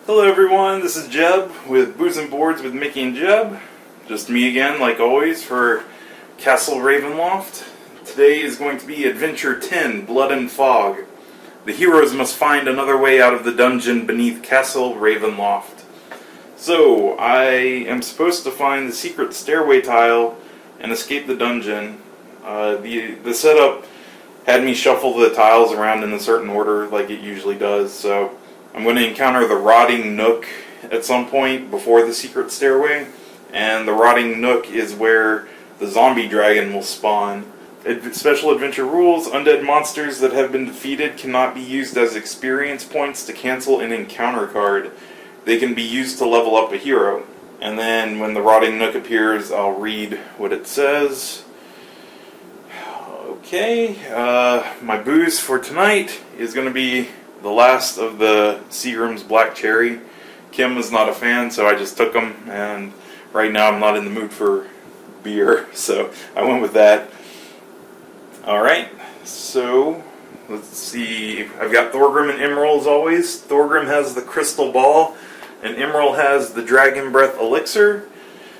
Hello everyone, this is Jeb with Booze and Boards with Mickey and Jeb. Just me again, like always, for Castle Ravenloft. Today is going to be Adventure 10, Blood and Fog. The heroes must find another way out of the dungeon beneath Castle Ravenloft. So, I am supposed to find the secret stairway tile and escape the dungeon. The setup had me shuffle the tiles around in a certain order like it usually does, so I'm going to encounter the Rotting Nook at some point before the secret stairway, and the Rotting Nook is where the zombie dragon will spawn. Special adventure rules: undead monsters that have been defeated cannot be used as experience points to cancel an encounter card. They can be used to level up a hero. And then when the Rotting Nook appears, I'll read what it says. Okay, my booze for tonight is going to be the last of the Seagram's Black Cherry. Kim was not a fan, so I just took them, and right now I'm not in the mood for beer, so I went with that. Alright, so let's see. I've got Thorgrim and Emerald as always. Thorgrim has the Crystal Ball, and Emerald has the Dragon Breath Elixir,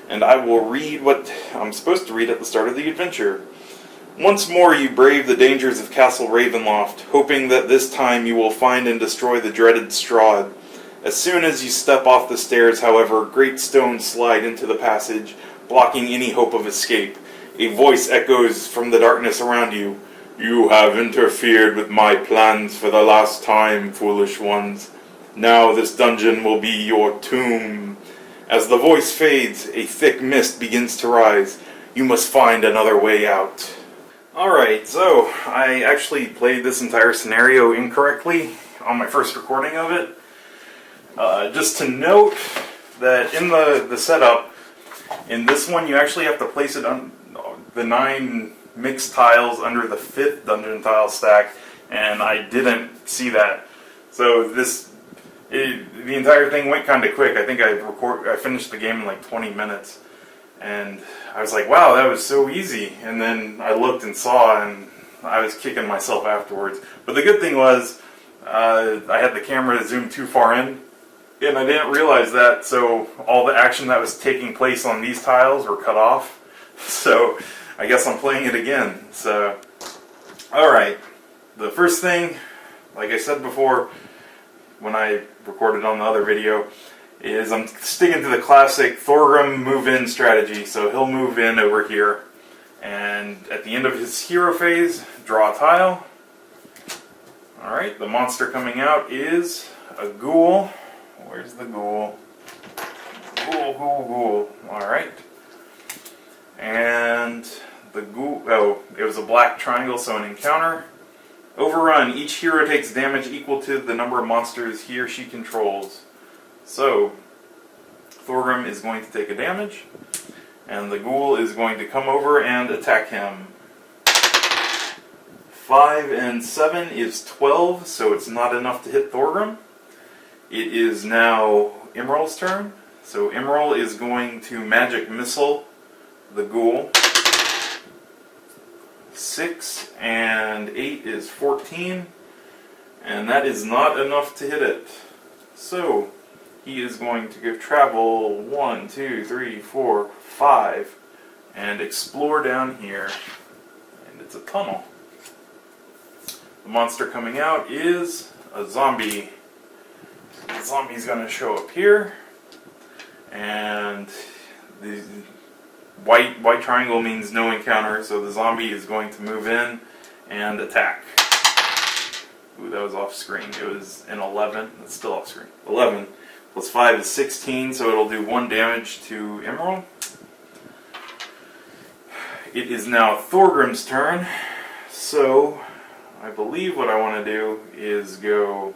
and I will read what I'm supposed to read at the start of the adventure. Once more you brave the dangers of Castle Ravenloft, hoping that this time you will find and destroy the dreaded Strahd. As soon as you step off the stairs, however, great stones slide into the passage, blocking any hope of escape. A voice echoes from the darkness around you. "You have interfered with my plans for the last time, foolish ones. Now this dungeon will be your tomb." As the voice fades, a thick mist begins to rise. You must find another way out. Alright, so I actually played this entire scenario incorrectly on my first recording of it. Just to note that in the setup, in this one you actually have to place it on the 9 mixed tiles under the 5th dungeon tile stack, and I didn't see that. So the entire thing went kind of quick. I think I finished the game in like 20 minutes. And I was like, wow, that was so easy. And then I looked and saw, and I was kicking myself afterwards. But the good thing was, I had the camera zoomed too far in, and I didn't realize that, so all the action that was taking place on these tiles were cut off. So I guess I'm playing it again. So, alright. The first thing, like I said before, when I recorded on the other video, is I'm sticking to the classic Thorgrim move-in strategy. So he'll move in over here, and at the end of his hero phase, draw a tile. Alright, the monster coming out is a ghoul. Where's the ghoul? Ghoul. Alright. And the ghoul, it was a black triangle, so an encounter. Overrun. Each hero takes damage equal to the number of monsters he or she controls. So, Thorgrim is going to take a damage, and the ghoul is going to come over and attack him. 5 and 7 is 12, so it's not enough to hit Thorgrim. It is now Emerald's turn, so Emerald is going to magic missile the ghoul. 6 and 8 is 14, and that is not enough to hit it. So he is going to go travel 1, 2, 3, 4, 5, and explore down here. And it's a tunnel. The monster coming out is a zombie. The zombie's going to show up here, and the white triangle means no encounter, so the zombie is going to move in and attack. Ooh, that was off screen. It was an 11. It's still off screen. 11. Plus 5 is 16, so it'll do 1 damage to Emerald. It is now Thorgrim's turn, so I believe what I want to do is go...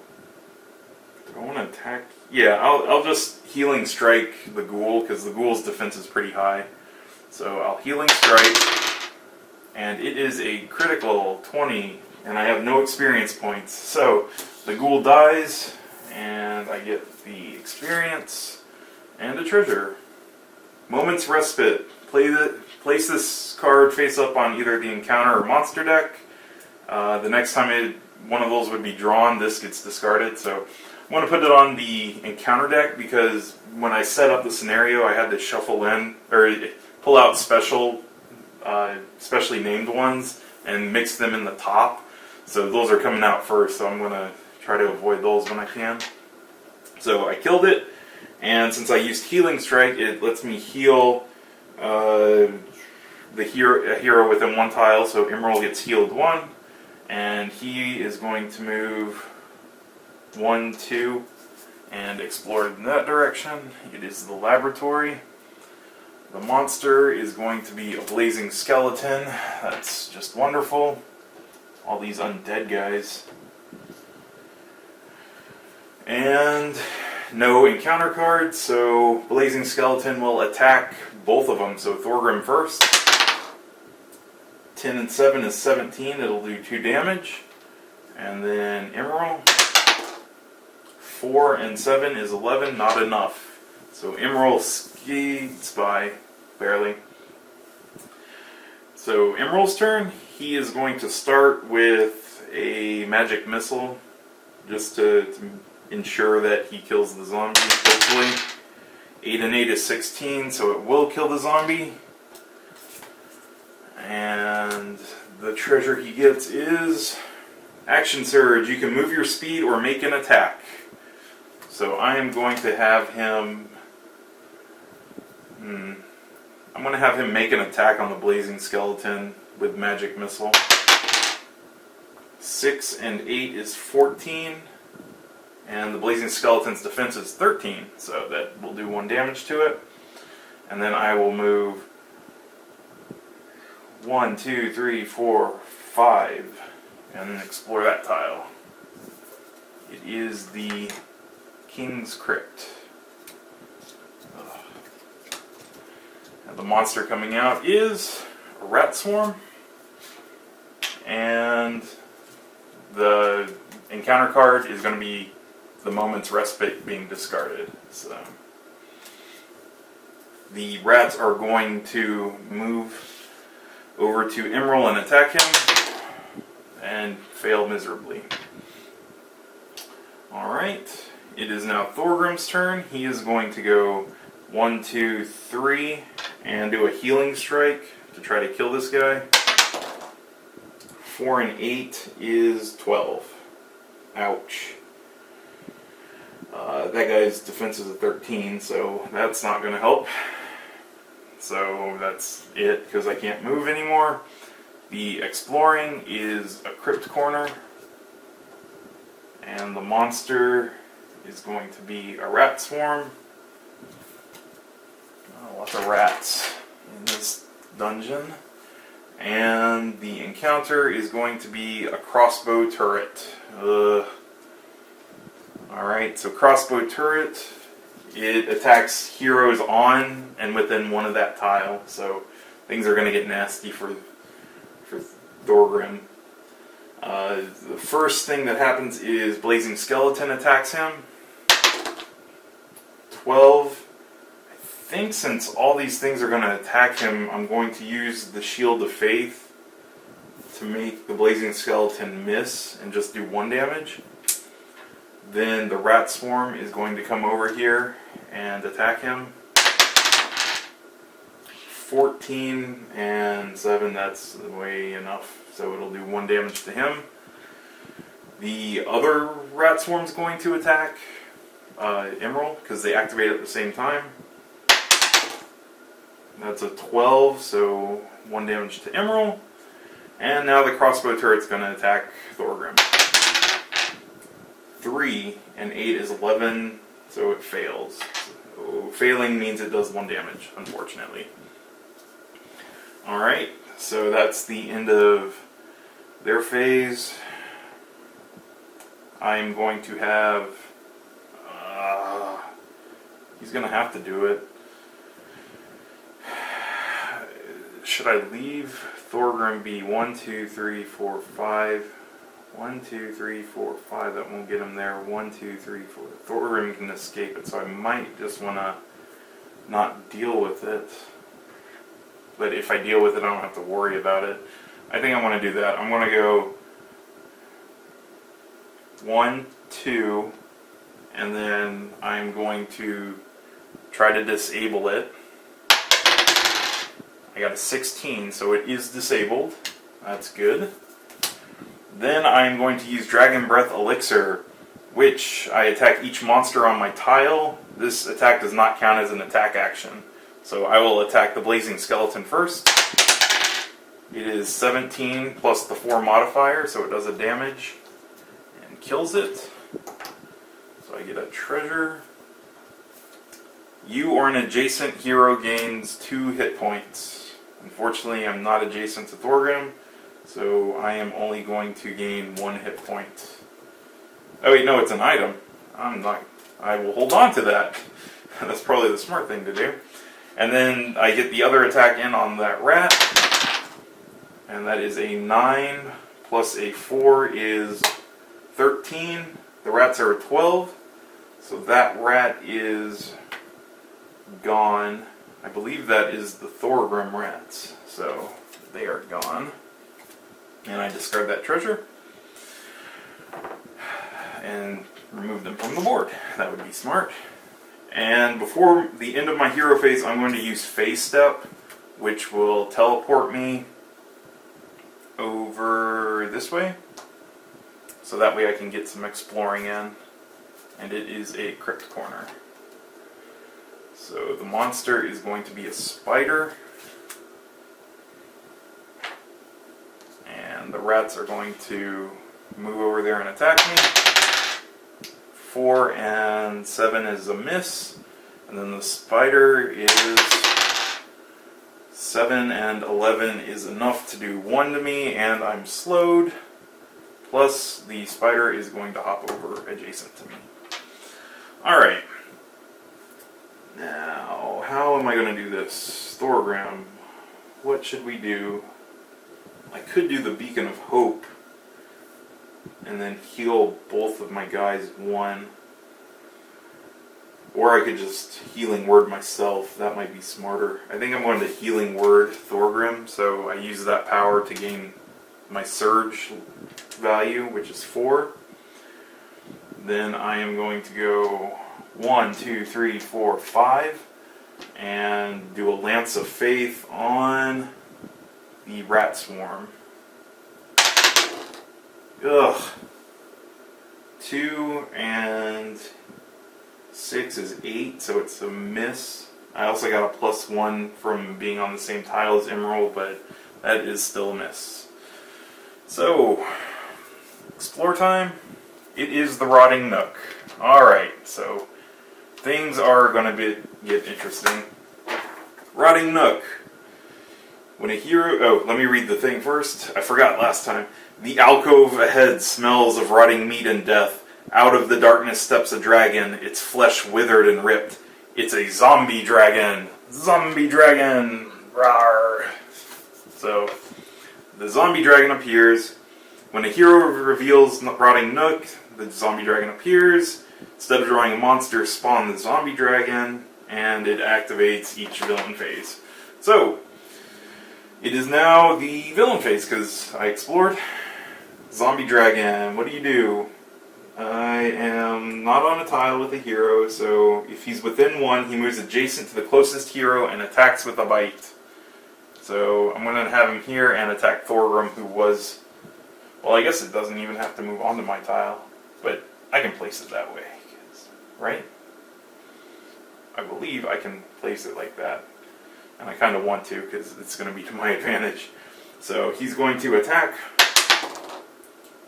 Do I want to attack? Yeah, I'll just Healing Strike the ghoul, because the ghoul's defense is pretty high. So I'll Healing Strike, and it is a critical 20, and I have no experience points. So the ghoul dies, and I get the experience and a treasure. Moment's Respite. Place this card face up on either the encounter or monster deck. The next time one of those would be drawn, this gets discarded. So I'm going to put it on the encounter deck because when I set up the scenario, I had to shuffle in or pull out specially named ones and mix them in the top. So those are coming out first. So I'm going to try to avoid those when I can. So I killed it, and since I used Healing Strike, it lets me heal a hero within one tile. So Emerald gets healed 1, and he is going to move 1, 2, and explore in that direction. It is the laboratory. The monster is going to be a blazing skeleton. That's just wonderful. All these undead guys. And no encounter cards, so blazing skeleton will attack both of them. So Thorgrim first. 10 and 7 is 17. It'll do 2 damage. And then Emerald. 4 and 7 is 11, not enough. So Emerald skates by, barely. So Emerald's turn. He is going to start with a magic missile, just to ensure that he kills the zombie, hopefully. 8 and 8 is 16, so it will kill the zombie. And the treasure he gets is Action Surge. You can move your speed or make an attack. So I am going to have him... I'm going to have him make an attack on the blazing skeleton with magic missile. 6 and 8 is 14. And the blazing skeleton's defense is 13. So that will do 1 damage to it. And then I will move 1, 2, 3, 4, 5. And explore that tile. It is the King's Crypt. And the monster coming out is a rat swarm, and the encounter card is going to be the Moment's Respite being discarded. So the rats are going to move over to Emerald and attack him, and fail miserably. Alright, it is now Thorgrim's turn. He is going to go 1, 2, 3, and do a Healing Strike to try to kill this guy. 4 and 8 is 12. Ouch. That guy's defense is a 13, so that's not going to help. So that's it, because I can't move anymore. The Exploring is a Crypt Corner. And the monster is going to be a rat swarm. Lots of rats in this dungeon. And the encounter is going to be a crossbow turret. Alright, so crossbow turret, it attacks heroes on and within one of that tile. So things are going to get nasty for Thorgrim. The first thing that happens is Blazing Skeleton attacks him. 12. I think since all these things are going to attack him, I'm going to use the Shield of Faith to make the Blazing Skeleton miss and just do 1 damage. Then the Rat Swarm is going to come over here and attack him. 14 and 7, that's way enough, so it'll do 1 damage to him. The other Rat Swarm's going to attack Emerald, because they activate at the same time. That's a 12, so 1 damage to Emerald. And now the crossbow turret's going to attack Thorgrim. 3 and 8 is 11, so it fails. So failing means it does 1 damage, unfortunately. Alright, so that's the end of their phase. I'm going to have... he's going to have to do it. Should I leave Thorgrim be 1, 2, 3, 4, 5? 1, 2, 3, 4, 5. That won't get him there. 1, 2, 3, 4. Thorgrim can escape it, so I might just want to not deal with it. But if I deal with it, I don't have to worry about it. I think I want to do that. I'm going to go 1, 2, and then I'm going to try to disable it. I got a 16, so it is disabled. That's good. Then I'm going to use Dragon Breath Elixir, which I attack each monster on my tile. This attack does not count as an attack action. So I will attack the Blazing Skeleton first. It is 17 plus the 4 modifier, so it does a damage and kills it. So I get a treasure. You or an adjacent hero gains 2 hit points. Unfortunately, I'm not adjacent to Thorgrim, so I am only going to gain 1 hit point. Oh wait, no, it's an item. I will hold on to that. That's probably the smart thing to do. And then I get the other attack in on that rat. And that is a 9 plus a 4 is 13. The rats are a 12. So that rat is gone. I believe that is the Thorgrim rats. So they are gone. And I discard that treasure. And remove them from the board. That would be smart. And before the end of my hero phase, I'm going to use Phase Step, which will teleport me over this way. So that way I can get some exploring in. And it is a crypt corner. So the monster is going to be a spider. And the rats are going to move over there and attack me. 4 and 7 is a miss. And then the spider is 7 and 11 is enough to do 1 to me, and I'm slowed. Plus, the spider is going to hop over adjacent to me. Alright. Now, how am I going to do this? Thorgrim. What should we do? I could do the Beacon of Hope and then heal both of my guys 1. Or I could just Healing Word myself. That might be smarter. I think I'm going to Healing Word Thorgrim, so I use that power to gain my Surge value, which is 4. Then I am going to go 1, 2, 3, 4, 5, and do a Lance of Faith on the Rat Swarm. Ugh. 2 and 6 is 8, so it's a miss. I also got a +1 from being on the same tile as Emerald, but that is still a miss. So, explore time. It is the Rotting Nook. Alright, so things are going to get interesting. Rotting Nook. When a hero... Oh, let me read the thing first. I forgot last time. The alcove ahead smells of rotting meat and death. Out of the darkness steps a dragon, its flesh withered and ripped. It's a zombie dragon. Zombie dragon! Rawr! So, the zombie dragon appears. When a hero reveals Rotting Nook, the zombie dragon appears. Instead of drawing a monster, spawn the zombie dragon, and it activates each villain phase. So, it is now the villain phase, because I explored. Zombie dragon, what do you do? I am not on a tile with a hero, so if he's within 1, he moves adjacent to the closest hero and attacks with a bite. So I'm going to have him here and attack Thorgrim, who was... Well, I guess it doesn't even have to move onto my tile, but I can place it that way, right? I believe I can place it like that, and I kind of want to because it's going to be to my advantage. So he's going to attack.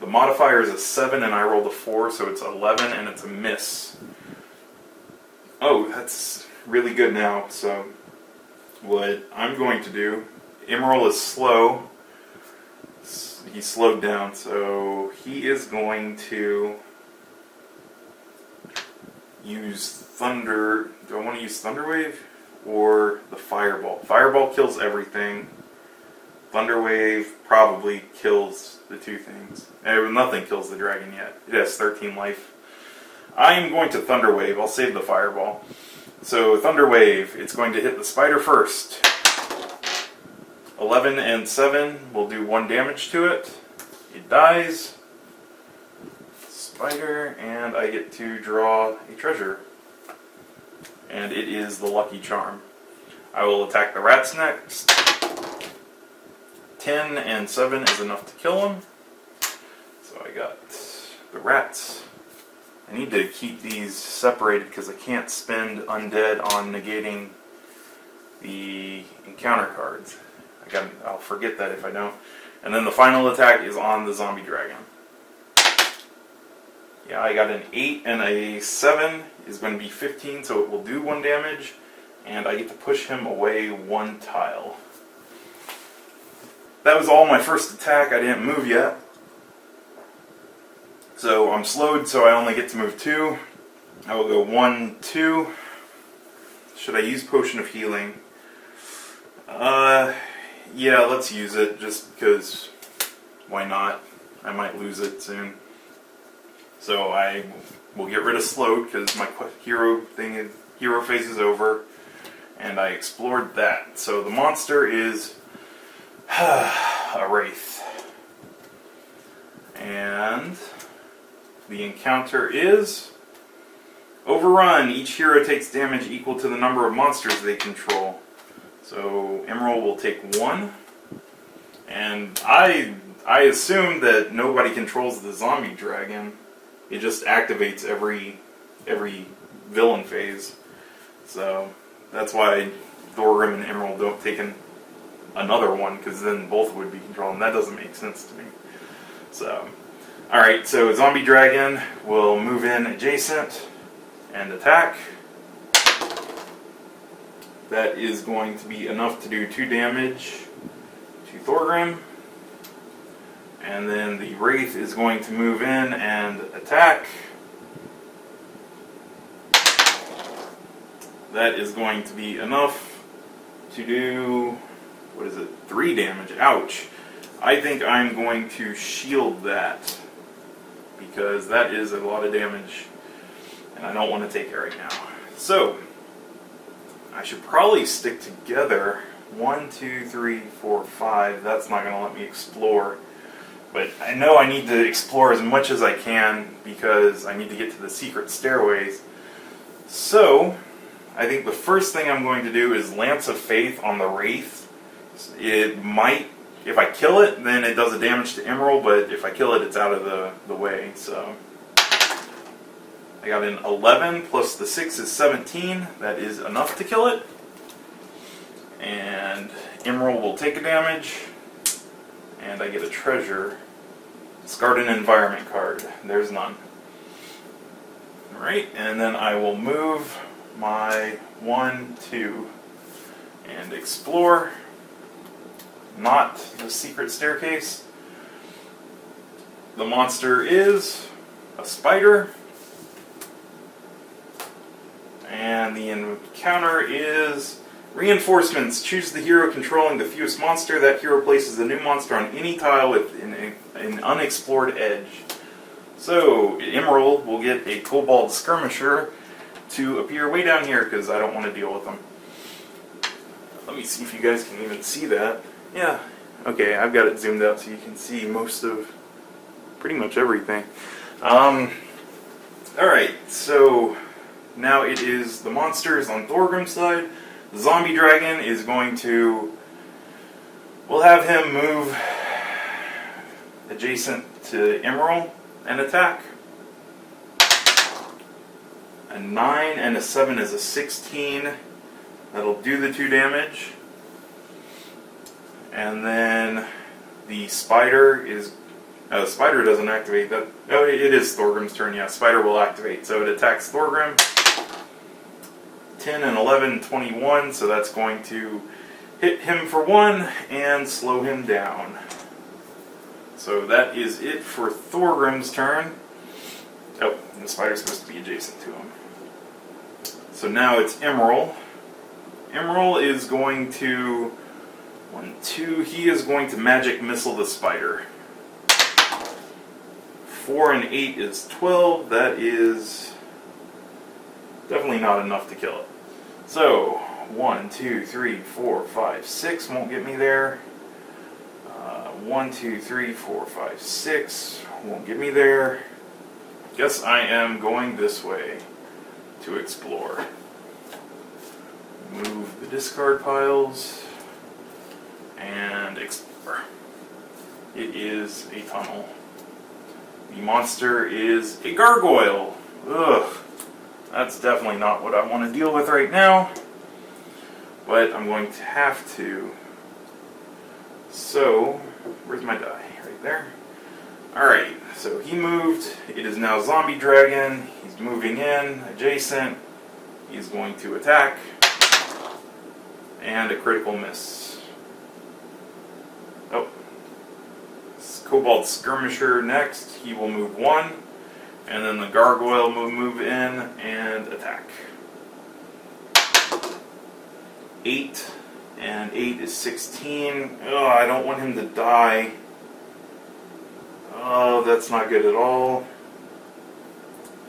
The modifier is a 7 and I rolled a 4, so it's 11 and it's a miss. Oh, that's really good now. So what I'm going to do, Emerald is slow. He's slowed down, so he is going to use Thunder. Do I want to use Thunder Wave or the Fireball? Fireball kills everything. Thunder Wave probably kills the 2 things. Nothing kills the dragon yet. It has 13 life. I am going to Thunder Wave. I'll save the Fireball. So Thunder Wave, it's going to hit the spider first. 11 and 7 will do 1 damage to it. It dies. spider, and I get to draw a treasure. And it is the Lucky Charm. I will attack the rats next. 10 and 7 is enough to kill them. So I got the rats. I need to keep these separated because I can't spend undead on negating the encounter cards. I'll forget that if I don't. And then the final attack is on the zombie dragon. Yeah, I got an 8 and a 7 is going to be 15, so it will do 1 damage. And I get to push him away 1 tile. That was all my first attack. I didn't move yet. So I'm slowed, so I only get to move 2. I will go 1, 2. Should I use Potion of Healing? Yeah, let's use it, just because, why not? I might lose it soon. So I will get rid of slowed, because my hero phase is over, and I explored that. So the monster is a wraith. And the encounter is Overrun. Each hero takes damage equal to the number of monsters they control. So Emerald will take 1. And I assume that nobody controls the zombie dragon. It just activates every villain phase. So that's why Thorgrim and Emerald don't take another one, because then both would be controlled, and that doesn't make sense to me. So, alright, so Zombie Dragon will move in adjacent and attack. That is going to be enough to do 2 damage to Thorgrim. And then the Wraith is going to move in and attack. That is going to be enough to do, 3 damage. Ouch. I think I'm going to shield that, because that is a lot of damage, and I don't want to take it right now. So, I should probably stick together. 1, 2, 3, 4, 5. That's not going to let me explore. But I know I need to explore as much as I can, because I need to get to the secret stairways. So, I think the first thing I'm going to do is Lance of Faith on the Wraith. It might, if I kill it, then it does a damage to Emerald, but if I kill it, it's out of the way. So, I got an 11 plus the 6 is 17. That is enough to kill it. And Emerald will take a damage. And I get a treasure. Discard an environment card. There's none. Alright, and then I will move my 1, 2, and explore. Not the secret staircase. The monster is a spider. And the encounter is reinforcements. Choose the hero controlling the fewest monster. That hero places a new monster on any tile with an unexplored edge. So, Emerald will get a Kobold Skirmisher to appear way down here, because I don't want to deal with them. Let me see if you guys can even see that. Yeah, okay, I've got it zoomed out so you can see most of, pretty much everything. Alright, so now it is the monsters on Thorgrim's side. The zombie dragon is going to, we'll have him move adjacent to Emerald and attack. A 9 and a 7 is a 16. That'll do the 2 damage. And then the spider is, the spider doesn't activate that. Oh, it is Thorgrim's turn, yeah. Spider will activate. So it attacks Thorgrim. 10 and 11, 21, so that's going to hit him for 1 and slow him down. So that is it for Thorgrim's turn. Oh, and the spider's supposed to be adjacent to him. So now it's Emerald. Emerald is going to, 1, 2, he is going to magic missile the spider. 4 and 8 is 12, that is definitely not enough to kill it. So, 1, 2, 3, 4, 5, 6 won't get me there. 1, 2, 3, 4, 5, 6 won't get me there. guess I am going this way to explore. Move the discard piles and explore. It is a tunnel. The monster is a gargoyle. Ugh. That's definitely not what I want to deal with right now. But I'm going to have to. So, where's my die? Right there. Alright, so he moved. It is now zombie dragon. He's moving in, adjacent. He's going to attack. And a critical miss. Oh. Cobalt Skirmisher next. He will move 1. And then the gargoyle will move in and attack. 8. And 8 is 16. Oh, I don't want him to die. Oh, that's not good at all.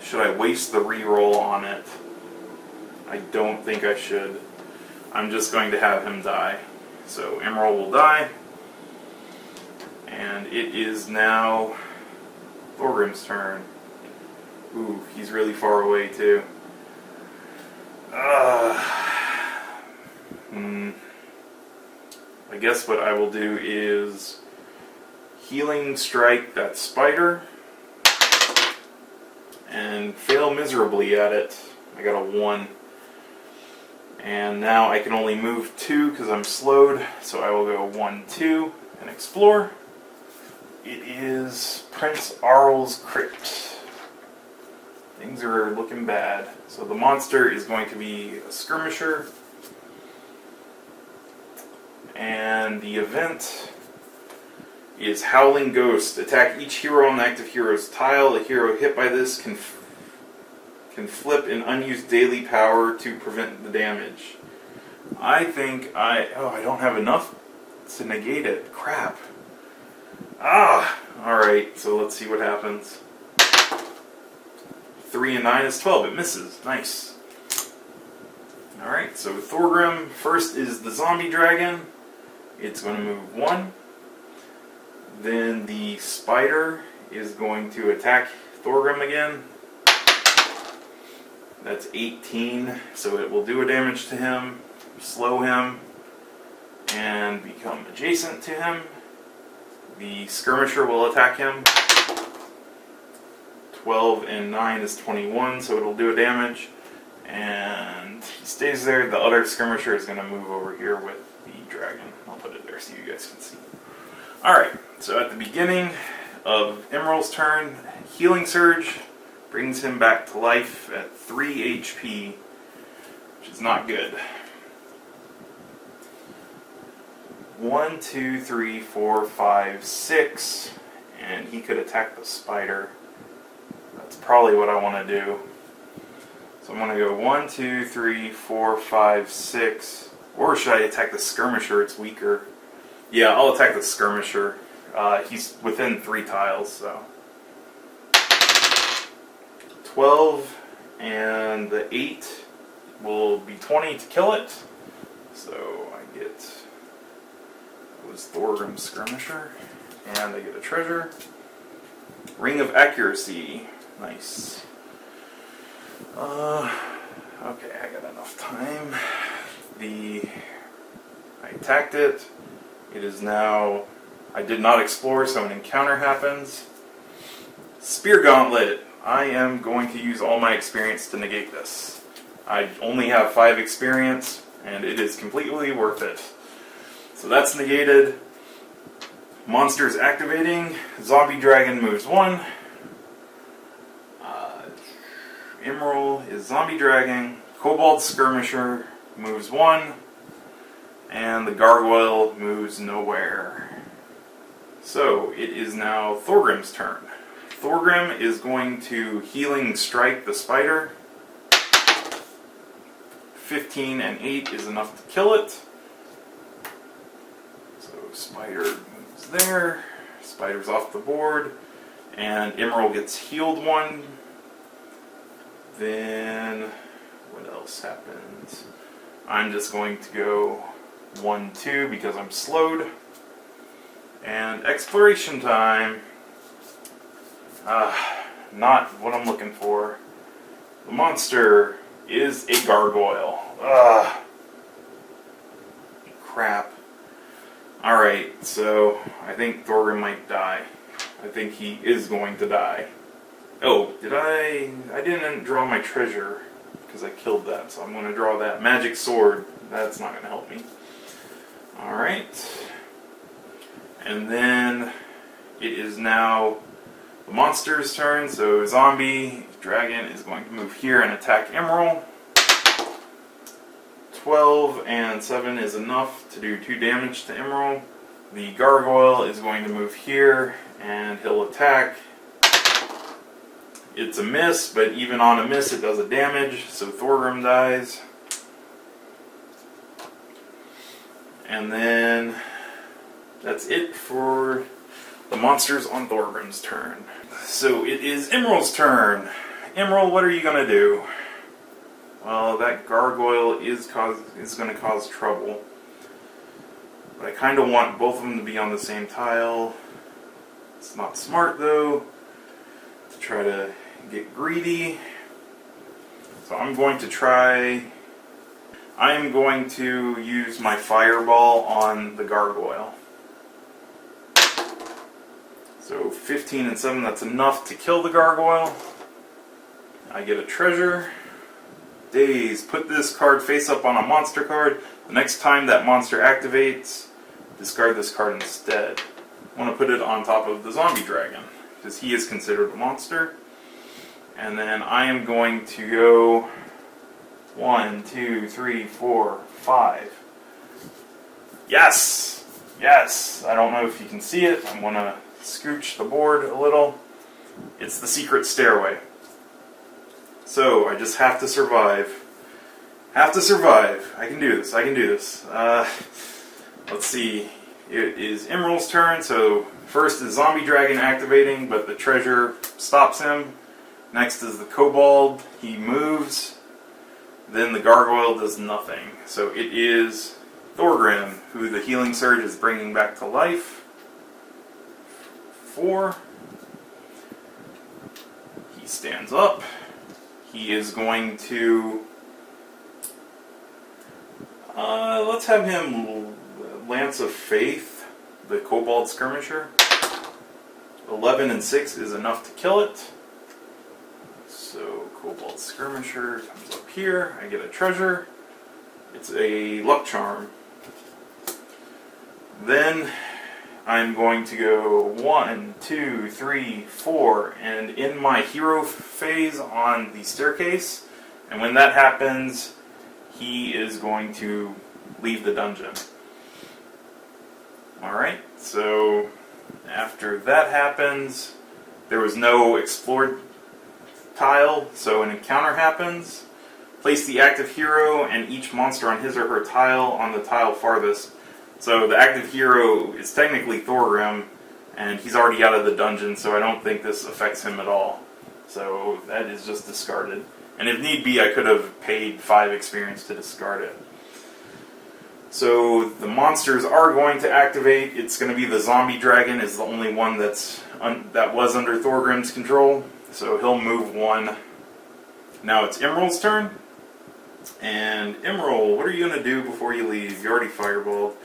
Should I waste the reroll on it? I don't think I should. I'm just going to have him die. So Emerald will die. And it is now Thorgrim's turn. Ooh, he's really far away too. I guess what I will do is healing strike that spider and fail miserably at it. I got a 1. And now I can only move 2 because I'm slowed, so I will go 1, 2 and explore. It is Prince Arl's Crypt. Things are looking bad. So the monster is going to be a skirmisher. And the event is Howling Ghost. Attack each hero on the active hero's tile. A hero hit by this can flip an unused daily power to prevent the damage. I think I don't have enough to negate it. Crap. Alright, so let's see what happens. 3 and 9 is 12. It misses. Nice. Alright, so Thorgrim, first is the zombie dragon. It's going to move 1. Then the spider is going to attack Thorgrim again. That's 18, so it will do a damage to him, slow him, and become adjacent to him. The skirmisher will attack him. 12 and 9 is 21, so it'll do a damage. And he stays there. The other skirmisher is going to move over here with the dragon. I'll put it there so you guys can see. Alright, so at the beginning of Emerald's turn, Healing Surge brings him back to life at 3 HP, which is not good. 1, 2, 3, 4, 5, 6, and he could attack the spider. That's probably what I want to do. So I'm going to go 1, 2, 3, 4, 5, 6. Or should I attack the skirmisher? It's weaker. Yeah, I'll attack the skirmisher. He's within 3 tiles, so. 12 and the 8 will be 20 to kill it. So I get Thorgrim's skirmisher, and I get a treasure. Ring of Accuracy. Nice. Okay, I got enough time. I attacked it. It is now. I did not explore, so an encounter happens. Spear Gauntlet. I am going to use all my experience to negate this. I only have 5 experience, and it is completely worth it. So that's negated. Monsters activating. Zombie Dragon moves 1. Emerald is Zombie Dragon. Cobalt Skirmisher moves 1. And the Gargoyle moves nowhere. So it is now Thorgrim's turn. Thorgrim is going to Healing Strike the spider. 15 and 8 is enough to kill it. So spider moves there. Spider's off the board. And Emerald gets healed 1. Then what else happens? I'm just going to go 1, 2 because I'm slowed. And exploration time. not what I'm looking for. The monster is a gargoyle. Ugh. Crap. Alright, so I think Thorgrim might die. I think he is going to die. Oh, I didn't draw my treasure because I killed that, so I'm going to draw that magic sword. That's not going to help me. Alright. And then it is now the monster's turn, so zombie dragon is going to move here and attack Emerald. 12 and 7 is enough to do 2 damage to Emerald. The gargoyle is going to move here and he'll attack. It's a miss, but even on a miss it does a damage, so Thorgrim dies. And then that's it for the monsters on Thorgrim's turn. So it is Emerald's turn. Emerald, what are you going to do? Well, that gargoyle is going to cause trouble. But I kind of want both of them to be on the same tile. It's not smart, though, to try to get greedy. So I'm going to use my fireball on the gargoyle. So 15 and 7, that's enough to kill the gargoyle. I get a treasure. Daze, put this card face up on a monster card. The next time that monster activates, discard this card instead. I want to put it on top of the zombie dragon, because he is considered a monster. And then I am going to go 1, 2, 3, 4, 5. Yes! Yes! I don't know if you can see it. I'm going to scooch the board a little. It's the secret stairway. So I just have to survive. Have to survive. I can do this. I can do this. Let's see. It is Emerald's turn. So first is Zombie Dragon activating, but the treasure stops him. Next is the Kobold. He moves. Then the Gargoyle does nothing. So it is Thorgrim, who the Healing Surge is bringing back to life. 4. He stands up. He is going to... let's have him Lance of Faith, the Kobold Skirmisher. 11 and 6 is enough to kill it. So Kobold Skirmisher comes up here. I get a treasure. It's a luck charm. Then I'm going to go 1, 2, 3, 4, and in my hero phase on the staircase. And when that happens, he is going to leave the dungeon. Alright, so after that happens, there was no explored tile, so an encounter happens. Place the active hero and each monster on his or her tile on the tile farthest. So the active hero is technically Thorgrim, and he's already out of the dungeon, so I don't think this affects him at all. So that is just discarded. And if need be, I could have paid 5 experience to discard it. So the monsters are going to activate. It's going to be the Zombie Dragon is the only one that was under Thorgrim's control. So he'll move 1. Now it's Emerald's turn. And Emerald, what are you going to do before you leave? You already fireballed.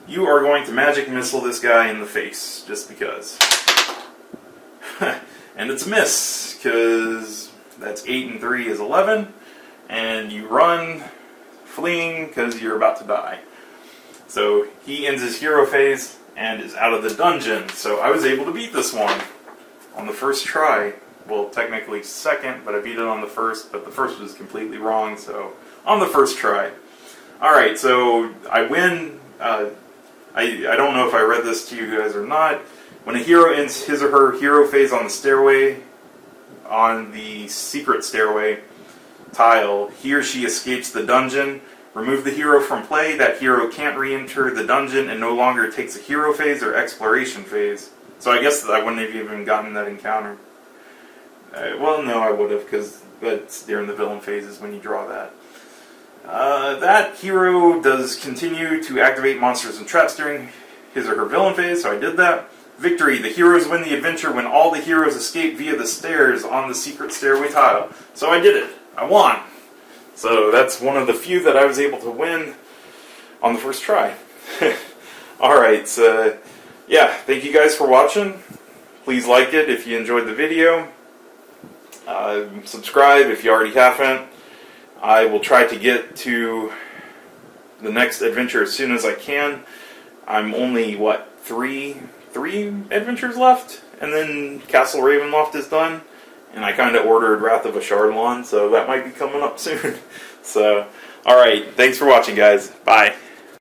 You are going to magic missile this guy in the face, just because. And it's a miss, because that's 8 and 3 is 11. And you run, fleeing, because you're about to die. So he ends his hero phase and is out of the dungeon. So I was able to beat this one on the first try. Well, technically second, but I beat it on the first, but the first was completely wrong, so on the first try. Alright, so I win. I don't know if I read this to you guys or not. When a hero ends his or her hero phase on the stairway, on the secret stairway tile, he or she escapes the dungeon. Remove the hero from play. That hero can't re-enter the dungeon and no longer takes a hero phase or exploration phase. So I guess I wouldn't have even gotten that encounter. Well, no, I would have, because that's during the villain phases when you draw that. That hero does continue to activate monsters and traps during his or her villain phase, so I did that. Victory. The heroes win the adventure when all the heroes escape via the stairs on the secret stairway tile. So I did it. I won. So that's one of the few that I was able to win on the first try. Alright, so yeah, thank you guys for watching. Please like it if you enjoyed the video. Subscribe if you already haven't. I will try to get to the next adventure as soon as I can. I'm only, what, three adventures left? And then Castle Ravenloft is done. And I kind of ordered Wrath of Ashardalon, so that might be coming up soon. So, alright, thanks for watching, guys. Bye.